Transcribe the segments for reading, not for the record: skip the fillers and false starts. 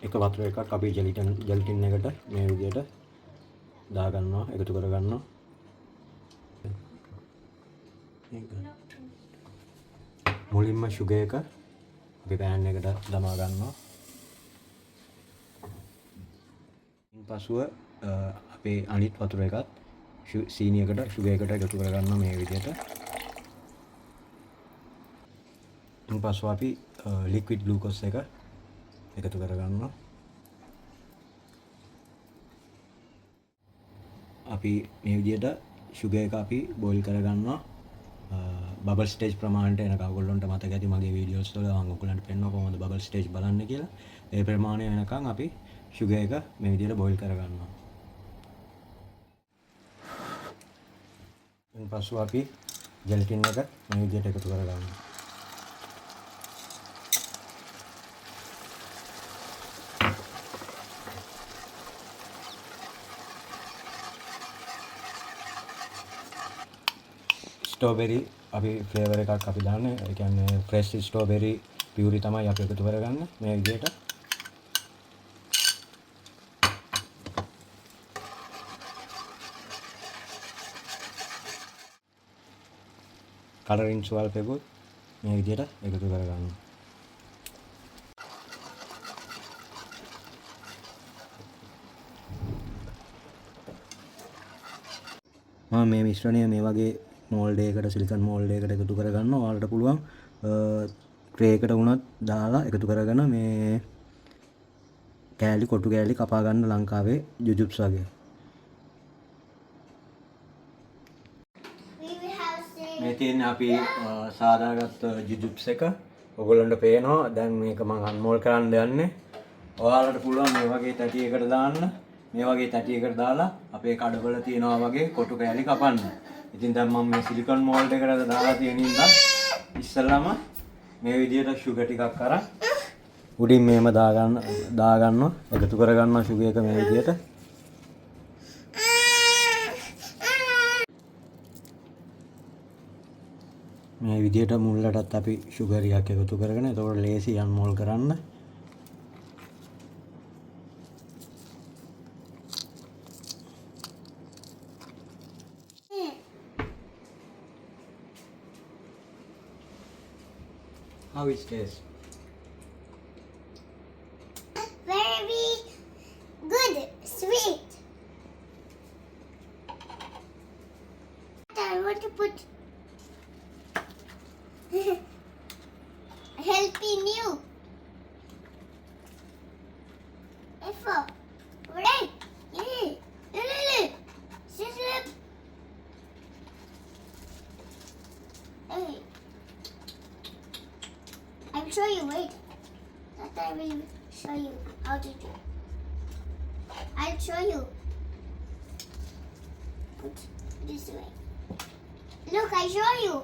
එක වතුර එකක් අපි ජෙලටින් එකට මේ විදිහට දාගන්නවා, එකතු කරගන්නවා. මුලින්ම සුගර් එක අපි පෑන් එකට දමා ගන්නවා. ඉන්පසුව අපේ අනිත් වතුර එකත් සීනියකට සුගර් එකට එකතු කරගන්නවා මේ විදිහට. ඉන්පසුව අපි ලික්විඩ් ග්ලූකෝස් එක එකතු කරගන්නවා. අපි මේ විදිහට සුගර් එක අපි බෝයිල් කරගන්නවා. බබල් ස්ටේජ් ප්‍රමාණයට එනකම් ඔයගොල්ලන්ට මතක ඇති මගේ වීඩියෝස් වල මම ඔයගොල්ලන්ට පෙන්නනවා කොහොමද බබල් ස්ටේජ් බලන්න කියලා. ඒ ප්‍රමාණය වෙනකම් අපි සුගර් එක මේ විදිහට බෝයිල් කරගන්නවා. ඉන්පසු අපි ජෙලටින් එක මේ විදිහට එකතු කරගන්නවා. ස්ට්‍රෝබෙරි අපි ෆ්ලේවර් එකක් අපි දාන්නේ. ඒ කියන්නේ ෆ්‍රෙෂ් ස්ට්‍රෝබෙරි පියුරි තමයි අපි එකතු කරගන්නේ මේ විදිහට. කලරින් ස්වල්පෙකුත් මේ විදිහට එකතු කරගන්නවා. මම මේ මිශ්‍රණය මේ වගේ මෝල්ඩ් එකකට සිලිකන් මෝල්ඩ් එකකට එකතු කරගන්නවා. ඔයාලට පුළුවන් ට්‍රේ එකට වුණත් දාලා එකතු කරගෙන මේ කෑලි කොටු කෑලි කපා ගන්න ලංකාවේ ජුජුබ්ස් වගේ. මේ තියෙන්නේ අපි සාදාගත්ත ජුජුබ්ස් එක. ඔයගොල්ලන්ට පේනවා දැන් මේක මම අන්මෝල් කරන්න යන්නේ. ඔයාලට පුළුවන් මේ වගේ තැටියකට දාන්න. මේ වගේ තැටියකට දාලා අපේ කඩවල තියනවා වගේ කොටු කෑලි කපන්න. ඉතින් දැන් මම මේ සිලිකන් මෝල්ඩ් එකට දාලා තියෙන ඉඳන් ඉස්සෙල්ලාම මේ විදිහට සුගර් ටිකක් අරන් උඩින් මෙහෙම දාගන්නවා එකතු කරගන්නවා සුගර් එක මේ විදිහට. මේ විදිහට මුල්ලටත් අපි සුගර් එකක් එකතු කරගෙන එතකොට ලේසි අන්මෝල් කරන්න. How is taste? Very good, sweet. I want to put helping you. For right. I'll show you, wait. That I will show you how to do. I'll show you. Put this way. Look, I show you.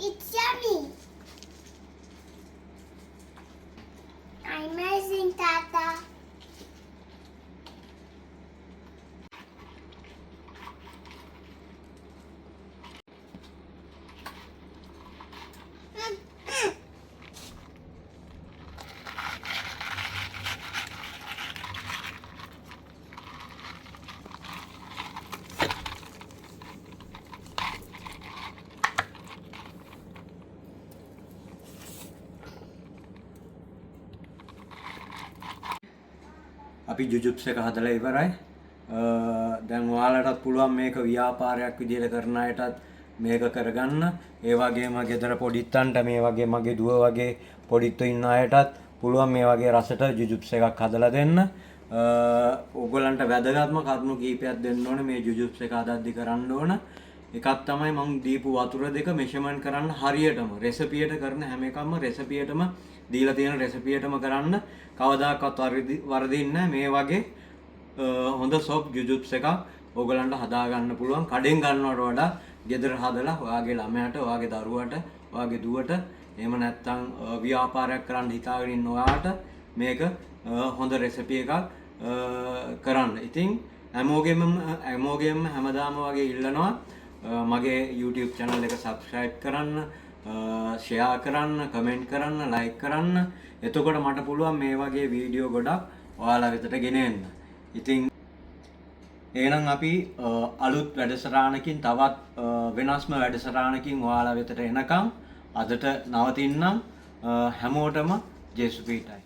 It's yummy. Amazing, Tata. අපි jujubes එක හදලා ඉවරයි. දැන් ඔයාලටත් පුළුවන් මේක ව්‍යාපාරයක් විදිහට කරන අයටත් මේක කරගන්න. ඒ වගේම ගෙදර පොඩිත්තන්ට මේ වගේ මගේ දුව වගේ පොඩිත්තෝ ඉන්න අයටත් පුළුවන් මේ වගේ රසට ජුජුබ්ස් එකක් හදලා දෙන්න. ඕගොල්ලන්ට වැදගත්ම කරුණු කීපයක් දෙන්න ඕනේ මේ ජුජුබ්ස් එක හදද්දි කරන්න ඕන. එකක් තමයි මම දීපු වතුර දෙක මෙෂර්මන්ට් කරන්න හරියටම රෙසිපියට කරන හැම එකක්ම රෙසිපියටම දීලා තියෙන රෙසිපියටම කරන්න. කවදාකවත් වරදින්නේ මේ වගේ හොඳ සොප් ජුජුබ්ස් එකක් ඕගලන්ට හදා ගන්න පුළුවන්. කඩෙන් ගන්නවට වඩා ගෙදර හදලා ඔයාගේ ළමයාට, ඔයාගේ දරුවට, ඔයාගේ දුවට එහෙම නැත්නම් ව්‍යාපාරයක් කරන්න හිතාගෙන ඉන්න ඔයාට මේක හොඳ රෙසිපි එකක් කරන්න. ඉතින් හැමෝගෙම හැමදාම වගේ ඉල්ලනවා මගේ YouTube channel එක subscribe කරන්න, share කරන්න, comment කරන්න, like කරන්න. එතකොට මට පුළුවන් මේ වගේ වීඩියෝ ගොඩක් ඔයාලා වෙතට ගෙන එන්න. ඉතින් එහෙනම් අපි අලුත් වැඩසටහනකින් තවත් වෙනස්ම වැඩසටහනකින් ඔයාලා වෙතට එනකම් අදට නවතින්නම්. හැමෝටම ජේසුස් පිටයි.